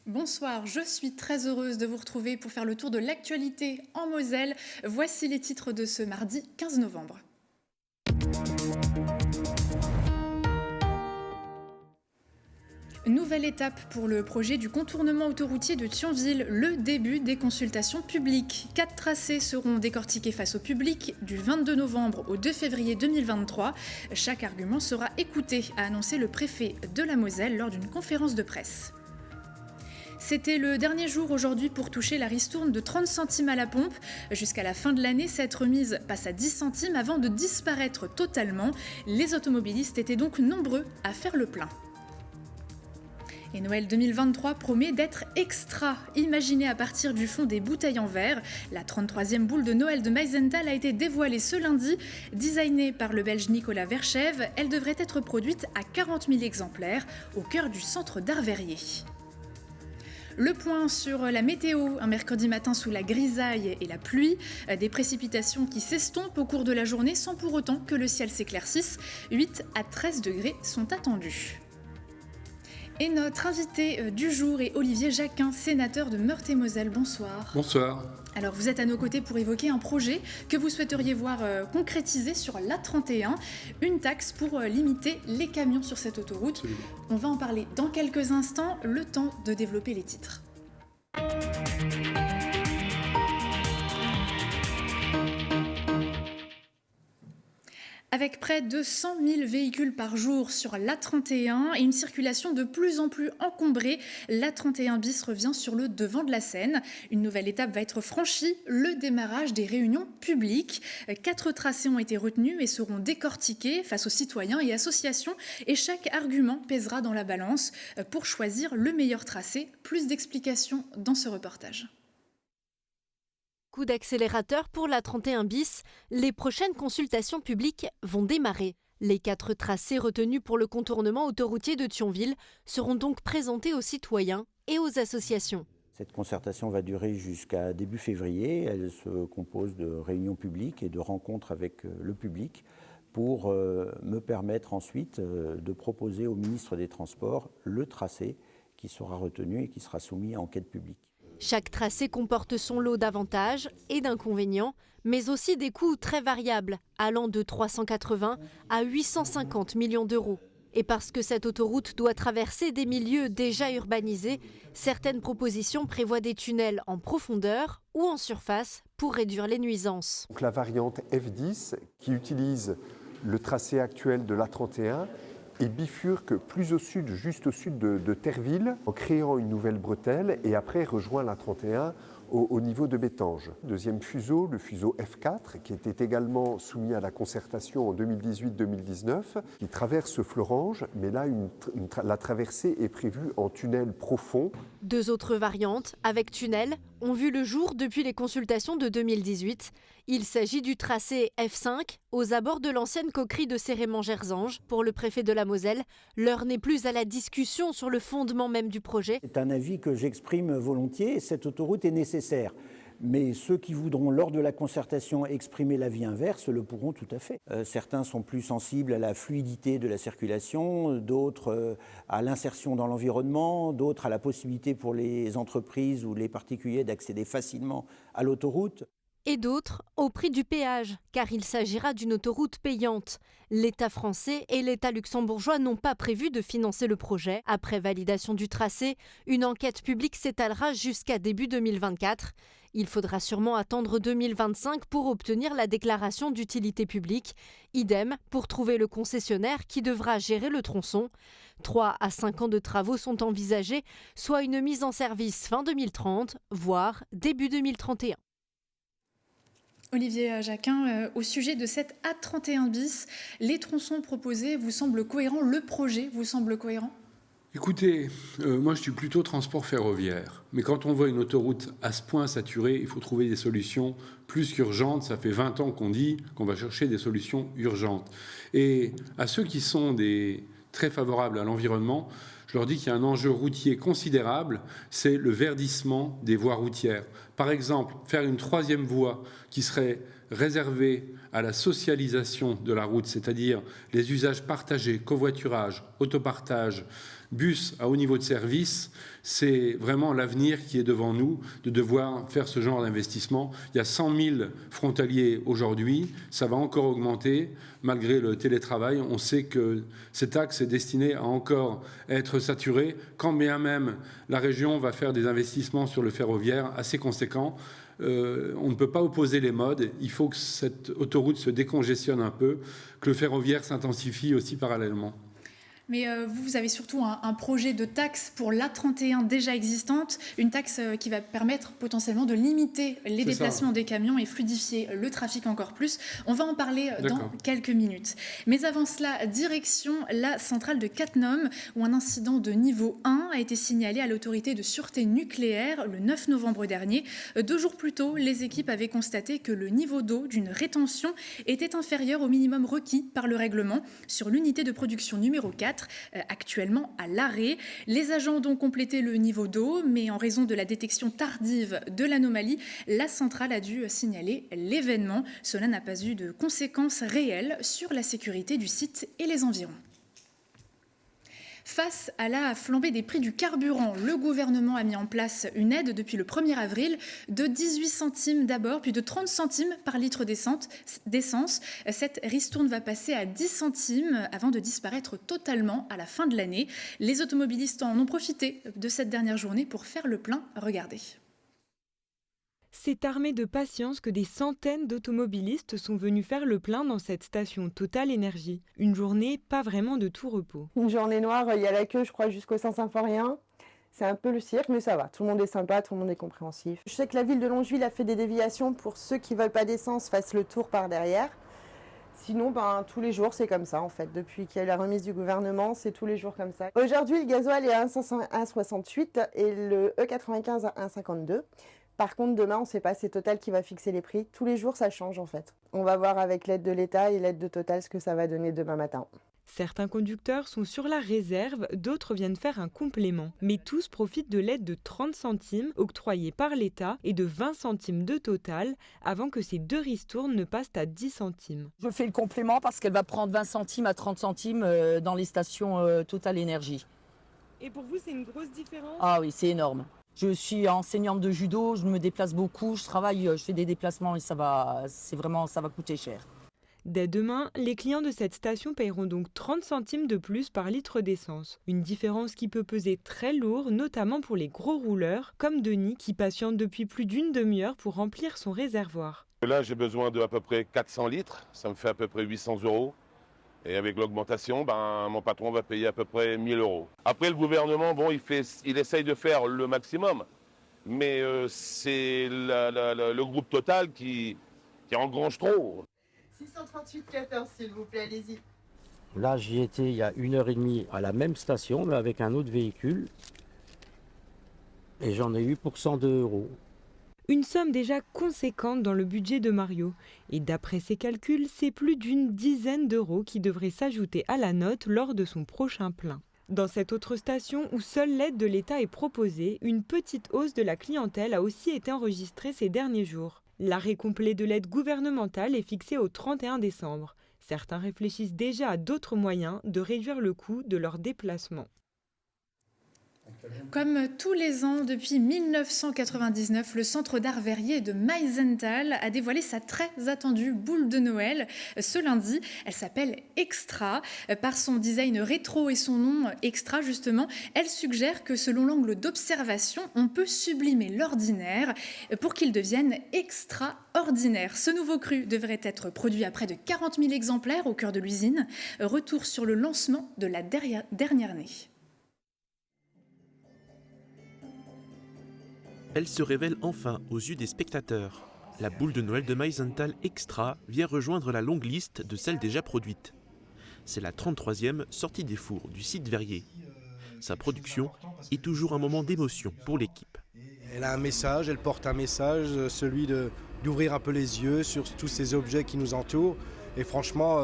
Bonsoir, je suis très heureuse de vous retrouver pour faire le tour de l'actualité en Moselle. Voici les titres de ce mardi 15 novembre. Nouvelle étape pour le projet du contournement autoroutier de Thionville, le début des consultations publiques. 4 tracés seront décortiqués face au public du 22 novembre au 2 février 2023. Chaque argument sera écouté, a annoncé le préfet de la Moselle lors d'une conférence de presse. C'était le dernier jour aujourd'hui pour toucher la ristourne de 30 centimes à la pompe. Jusqu'à la fin de l'année, cette remise passe à 10 centimes avant de disparaître totalement. Les automobilistes étaient donc nombreux à faire le plein. Et Noël 2023 promet d'être extra, imaginée à partir du fond des bouteilles en verre. La 33e boule de Noël de Meisenthal a été dévoilée ce lundi. Designée par le Belge Nicolas Verschève, elle devrait être produite à 40 000 exemplaires au cœur du centre d'art Verrier. Le point sur la météo, un mercredi matin sous la grisaille et la pluie, des précipitations qui s'estompent au cours de la journée sans pour autant que le ciel s'éclaircisse. 8 à 13 degrés sont attendus. Et notre invité du jour est Olivier Jacquin, sénateur de Meurthe-et-Moselle. Bonsoir. Bonsoir. Alors vous êtes à nos côtés pour évoquer un projet que vous souhaiteriez voir concrétisé sur l'A31, une taxe pour limiter les camions sur cette autoroute. Absolument. On va en parler dans quelques instants, le temps de développer les titres. Avec près de 100 000 véhicules par jour sur l'A31 et une circulation de plus en plus encombrée, l'A31 bis revient sur le devant de la scène. Une nouvelle étape va être franchie, le démarrage des réunions publiques. 4 tracés ont été retenus et seront décortiqués face aux citoyens et associations. Et chaque argument pèsera dans la balance pour choisir le meilleur tracé. Plus d'explications dans ce reportage. Coup d'accélérateur pour l'A31 bis, les prochaines consultations publiques vont démarrer. Les 4 tracés retenus pour le contournement autoroutier de Thionville seront donc présentés aux citoyens et aux associations. Cette concertation va durer jusqu'à début février. Elle se compose de réunions publiques et de rencontres avec le public pour me permettre ensuite de proposer au ministre des Transports le tracé qui sera retenu et qui sera soumis à enquête publique. Chaque tracé comporte son lot d'avantages et d'inconvénients, mais aussi des coûts très variables, allant de 380 à 850 millions d'euros. Et parce que cette autoroute doit traverser des milieux déjà urbanisés, certaines propositions prévoient des tunnels en profondeur ou en surface pour réduire les nuisances. Donc la variante F10 qui utilise le tracé actuel de l'A31 et bifurque plus au sud, juste au sud de Terreville, en créant une nouvelle bretelle et après rejoint l'A31 au niveau de Bétange. Deuxième fuseau, le fuseau F4, qui était également soumis à la concertation en 2018-2019, qui traverse Florange, mais là la traversée est prévue en tunnel profond. 2 autres variantes, avec tunnel, ont vu le jour depuis les consultations de 2018. Il s'agit du tracé F5 aux abords de l'ancienne coquerie de Cérémant-Gerzange. Pour le préfet de la Moselle, l'heure n'est plus à la discussion sur le fondement même du projet. C'est un avis que j'exprime volontiers. Cette autoroute est nécessaire. Mais ceux qui voudront, lors de la concertation, exprimer l'avis inverse, le pourront tout à fait. Certains sont plus sensibles à la fluidité de la circulation, d'autres à l'insertion dans l'environnement, d'autres à la possibilité pour les entreprises ou les particuliers d'accéder facilement à l'autoroute. Et d'autres au prix du péage, car il s'agira d'une autoroute payante. L'État français et l'État luxembourgeois n'ont pas prévu de financer le projet. Après validation du tracé, une enquête publique s'étalera jusqu'à début 2024. Il faudra sûrement attendre 2025 pour obtenir la déclaration d'utilité publique. Idem pour trouver le concessionnaire qui devra gérer le tronçon. 3 à 5 ans de travaux sont envisagés, soit une mise en service fin 2030, voire début 2031. Olivier Jacquin, au sujet de cette A31 bis, les tronçons proposés vous semblent cohérents, le projet vous semble cohérent ? Écoutez, moi je suis plutôt transport ferroviaire, mais quand on voit une autoroute à ce point saturée, il faut trouver des solutions plus qu'urgentes. Ça fait 20 ans qu'on dit qu'on va chercher des solutions urgentes. Et à ceux qui sont très favorables à l'environnement, je je leur dis qu'il y a un enjeu routier considérable, c'est le verdissement des voies routières. Par exemple, faire une 3e voie qui serait réservée à la socialisation de la route, c'est-à-dire les usages partagés, covoiturage, autopartage, bus à haut niveau de service, c'est vraiment l'avenir qui est devant nous, de devoir faire ce genre d'investissement. Il y a 100 000 frontaliers aujourd'hui, ça va encore augmenter malgré le télétravail. On sait que cet axe est destiné à encore être saturé, quand bien même la région va faire des investissements sur le ferroviaire assez conséquents. On ne peut pas opposer les modes, il faut que cette autoroute se décongestionne un peu, que le ferroviaire s'intensifie aussi parallèlement. Mais vous avez surtout un projet de taxe pour l'A31 déjà existante, une taxe qui va permettre potentiellement de limiter les déplacements des camions et fluidifier le trafic encore plus. On va en parler dans quelques minutes. Mais avant cela, direction la centrale de Cattenom, où un incident de niveau 1 a été signalé à l'autorité de sûreté nucléaire le 9 novembre dernier. 2 jours plus tôt, les équipes avaient constaté que le niveau d'eau d'une rétention était inférieur au minimum requis par le règlement sur l'unité de production numéro 4. Actuellement à l'arrêt. Les agents ont donc complété le niveau d'eau, mais en raison de la détection tardive de l'anomalie, la centrale a dû signaler l'événement. Cela n'a pas eu de conséquences réelles sur la sécurité du site et les environs. Face à la flambée des prix du carburant, le gouvernement a mis en place une aide depuis le 1er avril de 18 centimes d'abord, puis de 30 centimes par litre d'essence. Cette ristourne va passer à 10 centimes avant de disparaître totalement à la fin de l'année. Les automobilistes en ont profité de cette dernière journée pour faire le plein. Regardez. C'est armé de patience que des centaines d'automobilistes sont venus faire le plein dans cette station Total Énergie. Une journée pas vraiment de tout repos. Une journée noire, il y a la queue, je crois, jusqu'au Saint-Symphorien. C'est un peu le cirque, mais ça va. Tout le monde est sympa, tout le monde est compréhensif. Je sais que la ville de Longeville a fait des déviations pour ceux qui ne veulent pas d'essence fassent le tour par derrière. Sinon, tous les jours, c'est comme ça, en fait. Depuis qu'il y a eu la remise du gouvernement, c'est tous les jours comme ça. Aujourd'hui, le gasoil est à 1,68 et le E95 à 1,52. Par contre, demain, on ne sait pas, c'est Total qui va fixer les prix. Tous les jours, ça change en fait. On va voir avec l'aide de l'État et l'aide de Total ce que ça va donner demain matin. Certains conducteurs sont sur la réserve, d'autres viennent faire un complément. Mais tous profitent de l'aide de 30 centimes octroyée par l'État et de 20 centimes de Total avant que ces 2 ristournes ne passent à 10 centimes. Je fais le complément parce qu'elle va prendre 20 centimes à 30 centimes dans les stations Total Énergie. Et pour vous, c'est une grosse différence ? Ah oui, c'est énorme. Je suis enseignante de judo, je me déplace beaucoup, je travaille, je fais des déplacements et ça va coûter cher. Dès demain, les clients de cette station paieront donc 30 centimes de plus par litre d'essence. Une différence qui peut peser très lourd, notamment pour les gros rouleurs, comme Denis qui patiente depuis plus d'une demi-heure pour remplir son réservoir. Là, j'ai besoin de à peu près 400 litres, ça me fait à peu près 800 €. Et avec l'augmentation, mon patron va payer à peu près 1 000 €. Après, le gouvernement, il essaye de faire le maximum. Mais c'est le groupe Total qui engrange trop. 638,14 s'il vous plaît, allez-y. Là, j'y étais il y a 1h30 à la même station, mais avec un autre véhicule. Et j'en ai eu pour 102 €. Une somme déjà conséquente dans le budget de Mario. Et d'après ses calculs, c'est plus d'une dizaine d'euros qui devraient s'ajouter à la note lors de son prochain plein. Dans cette autre station où seule l'aide de l'État est proposée, une petite hausse de la clientèle a aussi été enregistrée ces derniers jours. L'arrêt complet de l'aide gouvernementale est fixé au 31 décembre. Certains réfléchissent déjà à d'autres moyens de réduire le coût de leur déplacement. Comme tous les ans, depuis 1999, le Centre d'art Verrier de Meisenthal a dévoilé sa très attendue boule de Noël ce lundi. Elle s'appelle Extra. Par son design rétro et son nom Extra, justement, elle suggère que selon l'angle d'observation, on peut sublimer l'ordinaire pour qu'il devienne extraordinaire. Ce nouveau cru devrait être produit à près de 40 000 exemplaires au cœur de l'usine. Retour sur le lancement de la dernière année. Elle se révèle enfin aux yeux des spectateurs. La boule de Noël de Meisenthal Extra vient rejoindre la longue liste de celles déjà produites. C'est la 33e sortie des fours du site Verrier. Sa production est toujours un moment d'émotion pour l'équipe. Elle a un message, elle porte un message, celui d'ouvrir un peu les yeux sur tous ces objets qui nous entourent. Et franchement,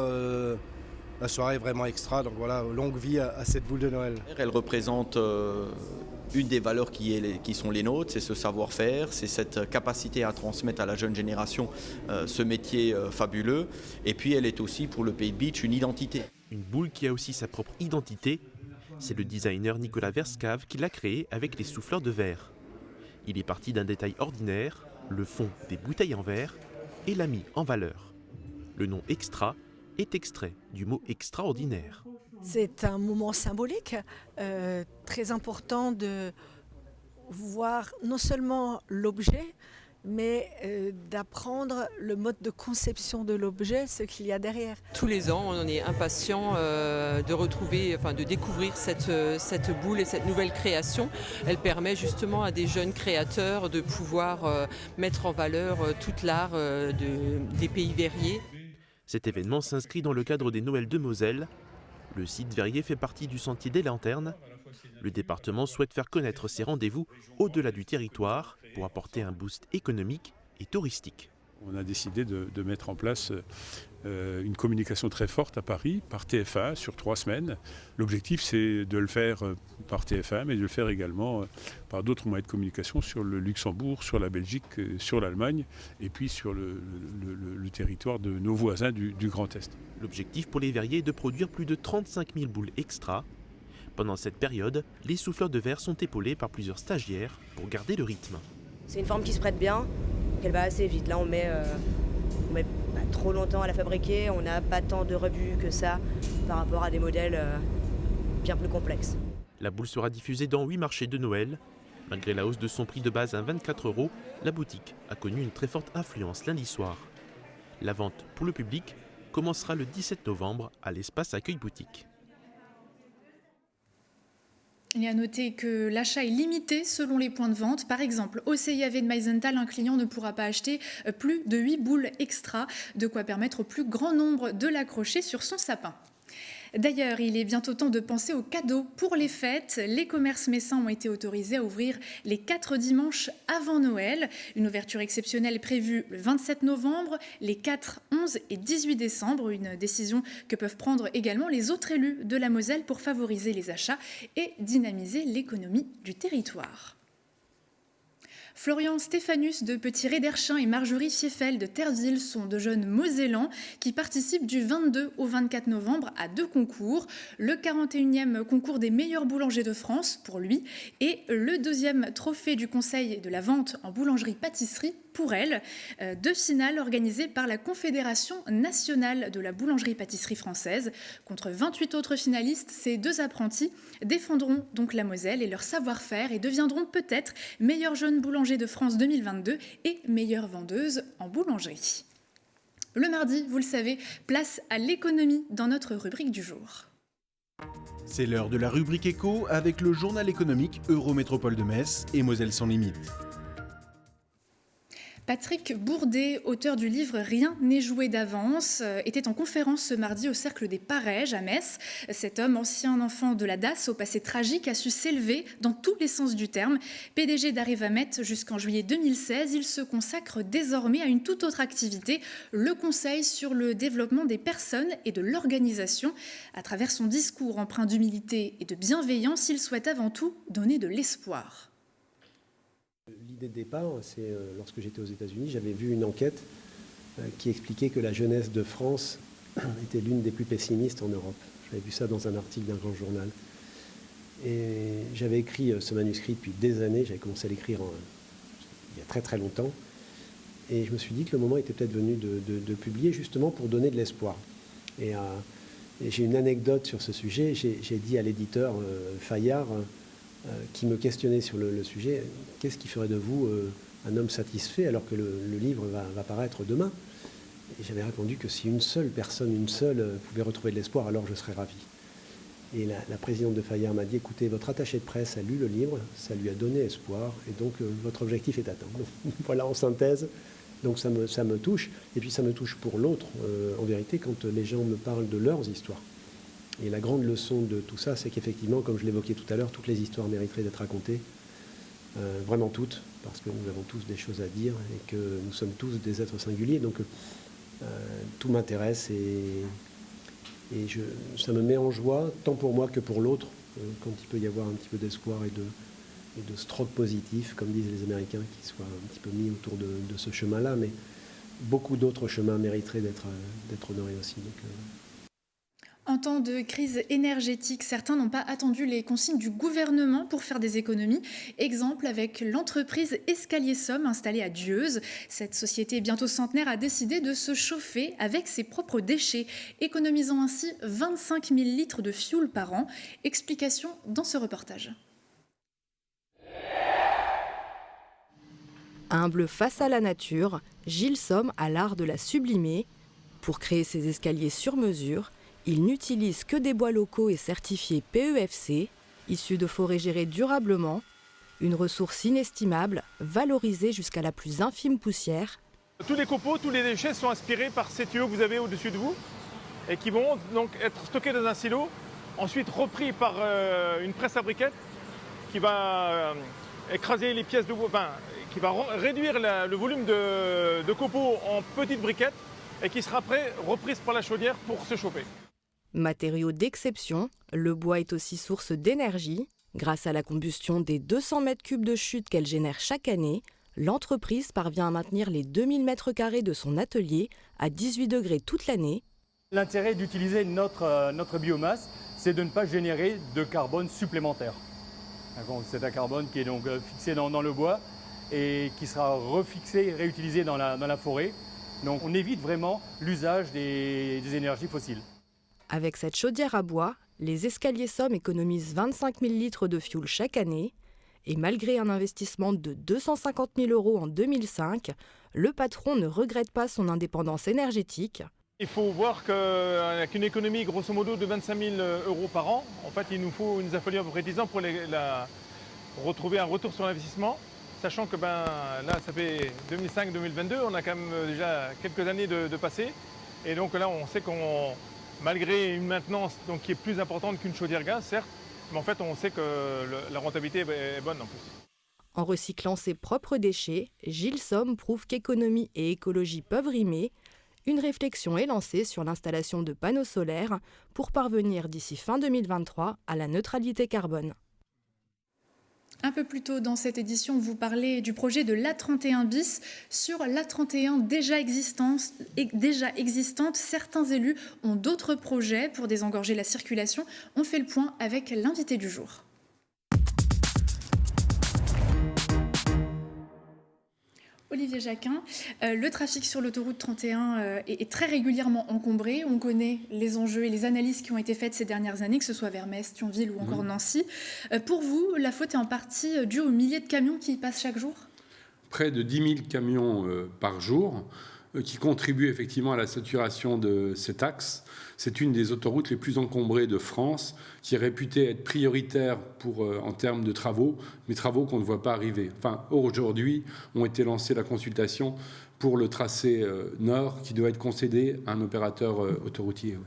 La soirée est vraiment extra, donc voilà, longue vie à cette boule de Noël. Elle représente une des valeurs qui sont les nôtres, c'est ce savoir-faire, c'est cette capacité à transmettre à la jeune génération ce métier fabuleux. Et puis elle est aussi pour le Pays de Beach une identité. Une boule qui a aussi sa propre identité. C'est le designer Nicolas Verscave qui l'a créée avec les souffleurs de verre. Il est parti d'un détail ordinaire, le fond des bouteilles en verre, et l'a mis en valeur. Le nom Extra est extrait du mot extraordinaire. C'est un moment symbolique, très important de voir non seulement l'objet, mais d'apprendre le mode de conception de l'objet, ce qu'il y a derrière. Tous les ans, on est impatient de retrouver, de découvrir cette boule et cette nouvelle création. Elle permet justement à des jeunes créateurs de pouvoir mettre en valeur tout l'art des pays verriers. Cet événement s'inscrit dans le cadre des Noëls de Moselle. Le site verrier fait partie du Sentier des Lanternes. Le département souhaite faire connaître ses rendez-vous au-delà du territoire pour apporter un boost économique et touristique. On a décidé de mettre en place une communication très forte à Paris par TF1 sur 3 semaines. L'objectif, c'est de le faire par TF1, mais de le faire également par d'autres moyens de communication sur le Luxembourg, sur la Belgique, sur l'Allemagne et puis sur le territoire de nos voisins du Grand Est. L'objectif pour les verriers est de produire plus de 35 000 boules extra. Pendant cette période, les souffleurs de verre sont épaulés par plusieurs stagiaires pour garder le rythme. C'est une forme qui se prête bien, qu'elle va assez vite. Là, on met pas trop longtemps à la fabriquer, on n'a pas tant de rebut que ça par rapport à des modèles bien plus complexes. La boule sera diffusée dans 8 marchés de Noël. Malgré la hausse de son prix de base à 24 €, la boutique a connu une très forte affluence lundi soir. La vente pour le public commencera le 17 novembre à l'espace Accueil Boutique. Il est à noter que l'achat est limité selon les points de vente. Par exemple, au CIAV de Meisenthal, un client ne pourra pas acheter plus de 8 boules extra, de quoi permettre au plus grand nombre de l'accrocher sur son sapin. D'ailleurs, il est bientôt temps de penser aux cadeaux pour les fêtes. Les commerces messins ont été autorisés à ouvrir les 4 dimanches avant Noël. Une ouverture exceptionnelle prévue le 27 novembre, les 4, 11 et 18 décembre. Une décision que peuvent prendre également les autres élus de la Moselle pour favoriser les achats et dynamiser l'économie du territoire. Florian Stéphanus de Petit-Réderchin et Marjorie Fieffel de Terville sont de jeunes Mosellans qui participent du 22 au 24 novembre à 2 concours. Le 41e concours des meilleurs boulangers de France pour lui et le 2e trophée du Conseil de la vente en boulangerie-pâtisserie pour elle. 2 finales organisées par la Confédération nationale de la boulangerie-pâtisserie française. Contre 28 autres finalistes, ces 2 apprentis défendront donc la Moselle et leur savoir-faire et deviendront peut-être meilleurs jeunes boulangers de France 2022 et meilleures vendeuses en boulangerie. Le mardi, vous le savez, place à l'économie dans notre rubrique du jour. C'est l'heure de la rubrique éco avec le journal économique Eurométropole de Metz et Moselle sans limite. Patrick Bourdet, auteur du livre « Rien n'est joué d'avance », était en conférence ce mardi au Cercle des Parèges à Metz. Cet homme, ancien enfant de la DAS au passé tragique, a su s'élever dans tous les sens du terme. PDG d'Arrivamet jusqu'en juillet 2016, il se consacre désormais à une toute autre activité, le conseil sur le développement des personnes et de l'organisation. À travers son discours empreint d'humilité et de bienveillance, il souhaite avant tout donner de l'espoir. L'idée de départ, c'est lorsque j'étais aux États-Unis, j'avais vu une enquête qui expliquait que la jeunesse de France était l'une des plus pessimistes en Europe. J'avais vu ça dans un article d'un grand journal. Et j'avais écrit ce manuscrit depuis des années, j'avais commencé à l'écrire il y a très très longtemps. Et je me suis dit que le moment était peut-être venu de publier justement pour donner de l'espoir. Et j'ai une anecdote sur ce sujet. J'ai dit à l'éditeur Fayard, qui me questionnait sur le sujet, qu'est-ce qui ferait de vous un homme satisfait alors que le livre va paraître demain? Et j'avais répondu que si une seule personne, pouvait retrouver de l'espoir, alors je serais ravi. Et la présidente de Fayard m'a dit, écoutez, votre attaché de presse a lu le livre, ça lui a donné espoir, et donc votre objectif est atteint. Donc, voilà, en synthèse, donc ça me touche, et puis ça me touche pour l'autre, en vérité, quand les gens me parlent de leurs histoires. Et la grande leçon de tout ça, c'est qu'effectivement, comme je l'évoquais tout à l'heure, toutes les histoires mériteraient d'être racontées, vraiment toutes, parce que nous avons tous des choses à dire et que nous sommes tous des êtres singuliers. Donc tout m'intéresse et Et ça me met en joie, tant pour moi que pour l'autre, quand il peut y avoir un petit peu d'espoir et de stroke positif, comme disent les Américains, qui soient un petit peu mis autour de ce chemin-là. Mais beaucoup d'autres chemins mériteraient d'être honorés aussi. En temps de crise énergétique, certains n'ont pas attendu les consignes du gouvernement pour faire des économies. Exemple avec l'entreprise Escalier Somme installée à Dieuze. Cette société bientôt centenaire a décidé de se chauffer avec ses propres déchets, économisant ainsi 25 000 litres de fioul par an. Explication dans ce reportage. Humble face à la nature, Gilles Somme a l'art de la sublimer. Pour créer ses escaliers sur mesure, il n'utilise que des bois locaux et certifiés PEFC, issus de forêts gérées durablement, une ressource inestimable, valorisée jusqu'à la plus infime poussière. Tous les copeaux, tous les déchets sont inspirés par ces tuyaux que vous avez au-dessus de vous et qui vont donc être stockés dans un silo, ensuite repris par une presse à briquettes qui va écraser les pièces de bois, qui va réduire le volume de copeaux en petites briquettes et qui sera après reprise par la chaudière pour se chauffer. Matériau d'exception, le bois est aussi source d'énergie. Grâce à la combustion des 200 mètres cubes de chute qu'elle génère chaque année, l'entreprise parvient à maintenir les 2000 mètres carrés de son atelier à 18 degrés toute l'année. L'intérêt d'utiliser notre biomasse, c'est de ne pas générer de carbone supplémentaire. C'est un carbone qui est donc fixé dans le bois et qui sera refixé, réutilisé dans la forêt. Donc on évite vraiment l'usage des énergies fossiles. Avec cette chaudière à bois, les Escaliers Somme économisent 25 000 litres de fioul chaque année. Et malgré un investissement de 250 000 € en 2005, le patron ne regrette pas son indépendance énergétique. Il faut voir qu'avec une économie grosso modo de 25 000 € par an, en fait il nous a fallu à peu près 10 ans pour retrouver un retour sur l'investissement. Sachant que là, ça fait 2005-2022, on a quand même déjà quelques années de passé. Et donc là, on sait malgré une maintenance qui est plus importante qu'une chaudière gaz, certes, mais en fait, on sait que la rentabilité est bonne en plus. En recyclant ses propres déchets, Gilles Somme prouve qu'économie et écologie peuvent rimer. Une réflexion est lancée sur l'installation de panneaux solaires pour parvenir d'ici fin 2023 à la neutralité carbone. Un peu plus tôt dans cette édition, vous parlez du projet de l'A31 bis. Sur l'A31 déjà existante, certains élus ont d'autres projets pour désengorger la circulation. On fait le point avec l'invité du jour. Olivier Jacquin, le trafic sur l'autoroute 31 est très régulièrement encombré. On connaît les enjeux et les analyses qui ont été faites ces dernières années, que ce soit vers Metz, Thionville ou encore Nancy. Pour vous, la faute est en partie due aux milliers de camions qui y passent chaque jour ? Près de 10 000 camions par jour qui contribuent effectivement à la saturation de cet axe. C'est une des autoroutes les plus encombrées de France, qui est réputée être prioritaire en termes de travaux, mais travaux qu'on ne voit pas arriver. Enfin, aujourd'hui, ont été lancées la consultation pour le tracé nord, qui doit être concédé à un opérateur autoroutier. Ouais.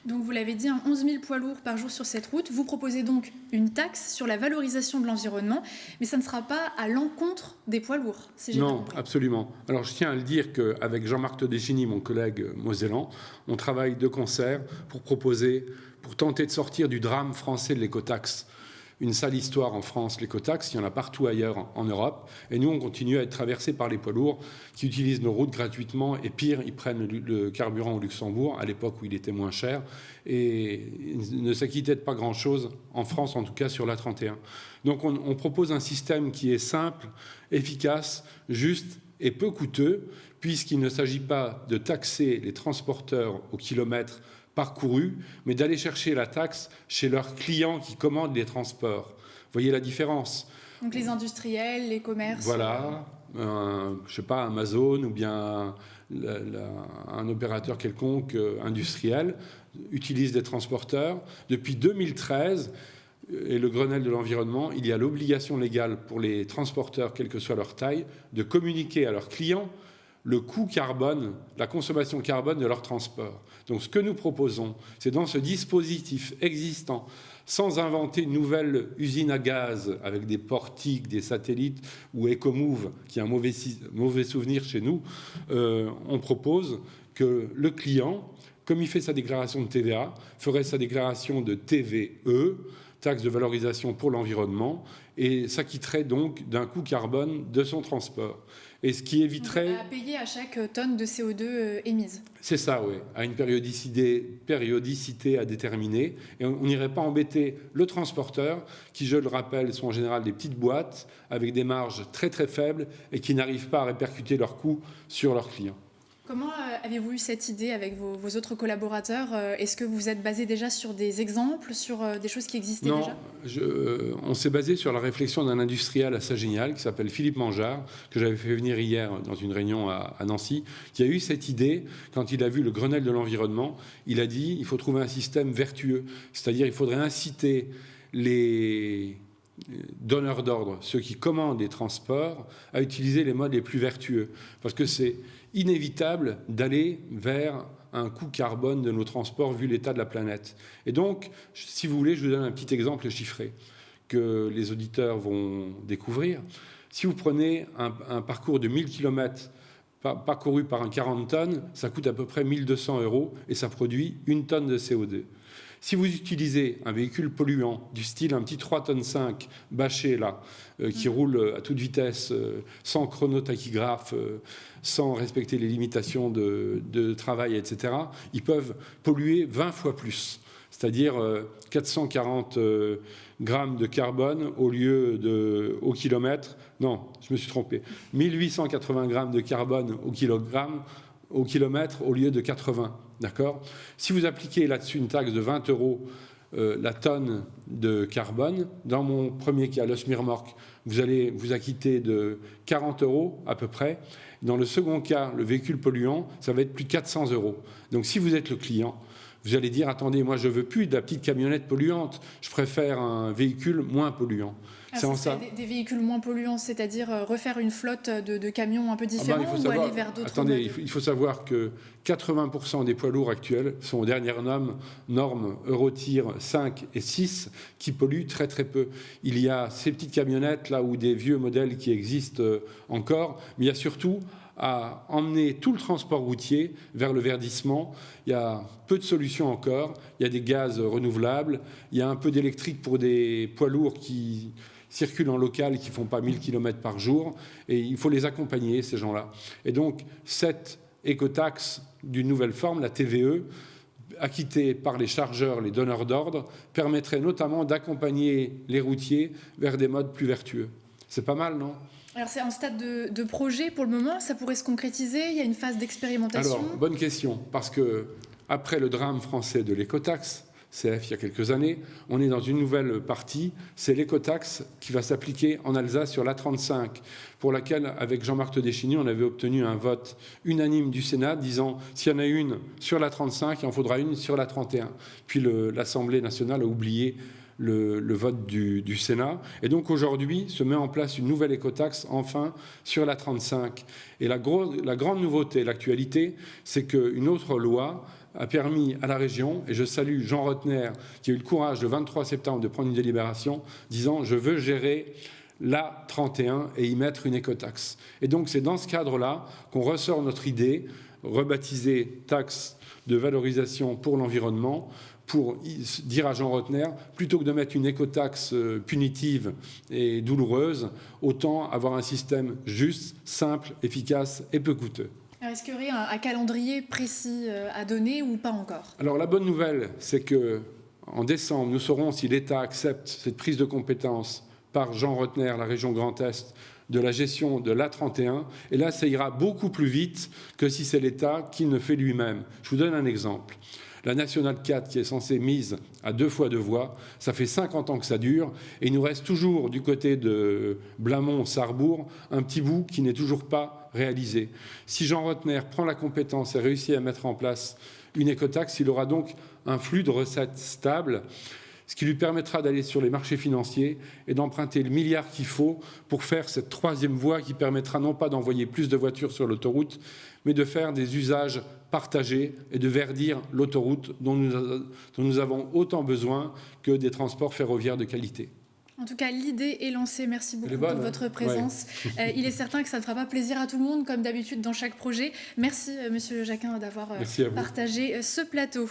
Donc vous l'avez dit, 11 000 poids lourds par jour sur cette route. Vous proposez donc une taxe sur la valorisation de l'environnement, mais ça ne sera pas à l'encontre des poids lourds, si j'ai bien compris. Non, absolument. Alors je tiens à le dire qu'avec Jean-Marc Todeschini, mon collègue mosellan, on travaille de concert pour tenter de sortir du drame français de l'écotaxe. Une sale histoire en France, l'écotaxe, il y en a partout ailleurs en Europe. Et nous, on continue à être traversés par les poids lourds qui utilisent nos routes gratuitement. Et pire, ils prennent le carburant au Luxembourg, à l'époque où il était moins cher. Et ils ne s'acquittaient de pas grand-chose, en France en tout cas, sur l'A31. Donc on propose un système qui est simple, efficace, juste et peu coûteux, puisqu'il ne s'agit pas de taxer les transporteurs au kilomètre parcouru, mais d'aller chercher la taxe chez leurs clients qui commandent les transports. Vous voyez la différence ? Donc les industriels, les commerces... Voilà, je ne sais pas, Amazon ou bien un opérateur quelconque industriel utilise des transporteurs. Depuis 2013, et le Grenelle de l'environnement, il y a l'obligation légale pour les transporteurs, quelle que soit leur taille, de communiquer à leurs clients le coût carbone, la consommation carbone de leur transport. Donc ce que nous proposons, c'est dans ce dispositif existant, sans inventer une nouvelle usine à gaz avec des portiques, des satellites ou Ecomove, qui a un mauvais souvenir chez nous, on propose que le client comme il fait sa déclaration de TVA, ferait sa déclaration de TVE, taxe de valorisation pour l'environnement, et s'acquitterait donc d'un coût carbone de son transport. Et ce qui éviterait... À payer à chaque tonne de CO2 émise. C'est ça, oui, à une périodicité à déterminer. Et on n'irait pas embêter le transporteur, qui, je le rappelle, sont en général des petites boîtes avec des marges très très faibles et qui n'arrivent pas à répercuter leurs coûts sur leurs clients. Comment avez-vous eu cette idée avec vos autres collaborateurs? Est-ce que vous vous êtes basé déjà sur des exemples, sur des choses qui existaient déjà? On s'est basé sur la réflexion d'un industriel assez génial qui s'appelle Philippe Mangeard, que j'avais fait venir hier dans une réunion à Nancy, qui a eu cette idée quand il a vu le Grenelle de l'environnement. Il a dit il faut trouver un système vertueux, c'est-à-dire il faudrait inciter les donneurs d'ordre, ceux qui commandent les transports, à utiliser les modes les plus vertueux, parce que c'est inévitable d'aller vers un coût carbone de nos transports vu l'état de la planète. Et donc, si vous voulez, je vous donne un petit exemple chiffré que les auditeurs vont découvrir. Si vous prenez un parcours de 1000 km parcouru par un 40 tonnes, ça coûte à peu près 1 200 € et ça produit 1 tonne de CO2. Si vous utilisez un véhicule polluant du style un petit 3,5 tonnes bâché là, qui roule à toute vitesse, sans chronotachygraphe, sans respecter les limitations de travail, etc., ils peuvent polluer 20 fois plus, c'est-à-dire 440 grammes de carbone au kilomètre. Non, je me suis trompé. 1880 grammes de carbone au kilomètre au lieu de 80. D'accord ? Si vous appliquez là-dessus une taxe de 20 € la tonne de carbone, dans mon premier cas, le SMIRMORC, vous allez vous acquitter de 40 € à peu près. Dans le second cas, le véhicule polluant, ça va être plus de 400 €. Donc si vous êtes le client, vous allez dire, attendez, moi je ne veux plus de la petite camionnette polluante, je préfère un véhicule moins polluant. C'est en ça. Des véhicules moins polluants, c'est-à-dire refaire une flotte de camions un peu différents ou aller vers d'autres... Attendez, il faut savoir que 80% des poids lourds actuels sont aux dernières normes Euro-TIR 5 et 6 qui polluent très très peu. Il y a ces petites camionnettes là ou des vieux modèles qui existent encore, mais il y a surtout à emmener tout le transport routier vers le verdissement. Il y a peu de solutions encore. Il y a des gaz renouvelables. Il y a un peu d'électrique pour des poids lourds qui circulent en local et qui ne font pas 1000 km par jour. Et il faut les accompagner, ces gens-là. Et donc, cette écotaxe d'une nouvelle forme, la TVE, acquittée par les chargeurs, les donneurs d'ordre, permettrait notamment d'accompagner les routiers vers des modes plus vertueux. C'est pas mal, non ? Alors c'est en stade de projet pour le moment, ça pourrait se concrétiser, il y a une phase d'expérimentation. Alors, bonne question, parce que après le drame français de l'écotaxe, CF il y a quelques années, on est dans une nouvelle partie, c'est l'écotaxe qui va s'appliquer en Alsace sur l'A35, pour laquelle, avec Jean-Marc Todeschini, on avait obtenu un vote unanime du Sénat disant s'il y en a une sur l'A35, il en faudra une sur l'A31. Puis l'Assemblée nationale a oublié le vote du Sénat. Et donc aujourd'hui se met en place une nouvelle écotaxe, enfin, sur la 35. Et la grande nouveauté, l'actualité, c'est qu'une autre loi a permis à la région, et je salue Jean Rotner, qui a eu le courage le 23 septembre de prendre une délibération, disant « je veux gérer la 31 et y mettre une écotaxe ». Et donc c'est dans ce cadre-là qu'on ressort notre idée, rebaptisée taxe de valorisation pour l'environnement, pour dire à Jean Rotner, plutôt que de mettre une écotaxe punitive et douloureuse, autant avoir un système juste, simple, efficace et peu coûteux. Alors, est-ce qu'il y aurait un calendrier précis à donner ou pas encore ? Alors la bonne nouvelle, c'est qu'en décembre, nous saurons si l'État accepte cette prise de compétence par Jean Rotner, la région Grand Est, de la gestion de l'A31. Et là, ça ira beaucoup plus vite que si c'est l'État qui le fait lui-même. Je vous donne un exemple. La Nationale 4, qui est censée mise à 2 fois 2 voies, ça fait 50 ans que ça dure, et il nous reste toujours, du côté de Blamont-Sarrebourg, un petit bout qui n'est toujours pas réalisé. Si Jean Rotner prend la compétence et réussit à mettre en place une écotaxe, il aura donc un flux de recettes stable, ce qui lui permettra d'aller sur les marchés financiers et d'emprunter le milliard qu'il faut pour faire cette 3e voie qui permettra non pas d'envoyer plus de voitures sur l'autoroute, mais de faire des usages partagés et de verdir l'autoroute dont nous avons autant besoin que des transports ferroviaires de qualité. En tout cas, l'idée est lancée. Merci beaucoup bonne, de votre présence. Ouais. Il est certain que ça ne fera pas plaisir à tout le monde, comme d'habitude dans chaque projet. Merci, Monsieur Jacquin, d'avoir partagé ce plateau.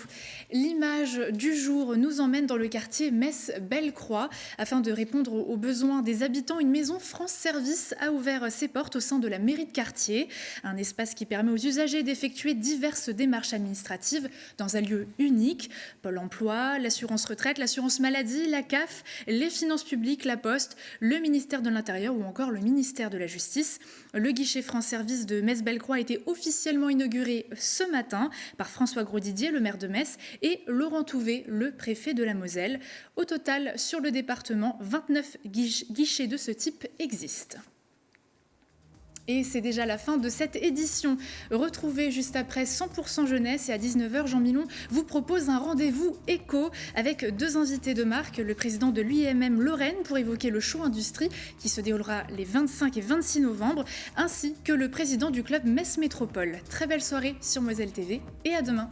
L'image du jour nous emmène dans le quartier Metz-Bellecroix. Afin de répondre aux besoins des habitants, une maison France Service a ouvert ses portes au sein de la mairie de quartier. Un espace qui permet aux usagers d'effectuer diverses démarches administratives dans un lieu unique. Pôle emploi, l'assurance retraite, l'assurance maladie, la CAF, les finances publiques, la Poste, le ministère de l'Intérieur ou encore le ministère de la Justice. Le guichet France Service de Metz-Bellecroix a été officiellement inauguré ce matin par François Grosdidier, le maire de Metz, et Laurent Touvet, le préfet de la Moselle. Au total, sur le département, 29 guichets de ce type existent. Et c'est déjà la fin de cette édition. Retrouvez juste après 100% jeunesse et à 19h, Jean Milon vous propose un rendez-vous éco avec 2 invités de marque, le président de l'UIMM Lorraine pour évoquer le show industrie qui se déroulera les 25 et 26 novembre, ainsi que le président du club Metz Métropole. Très belle soirée sur Moselle TV et à demain.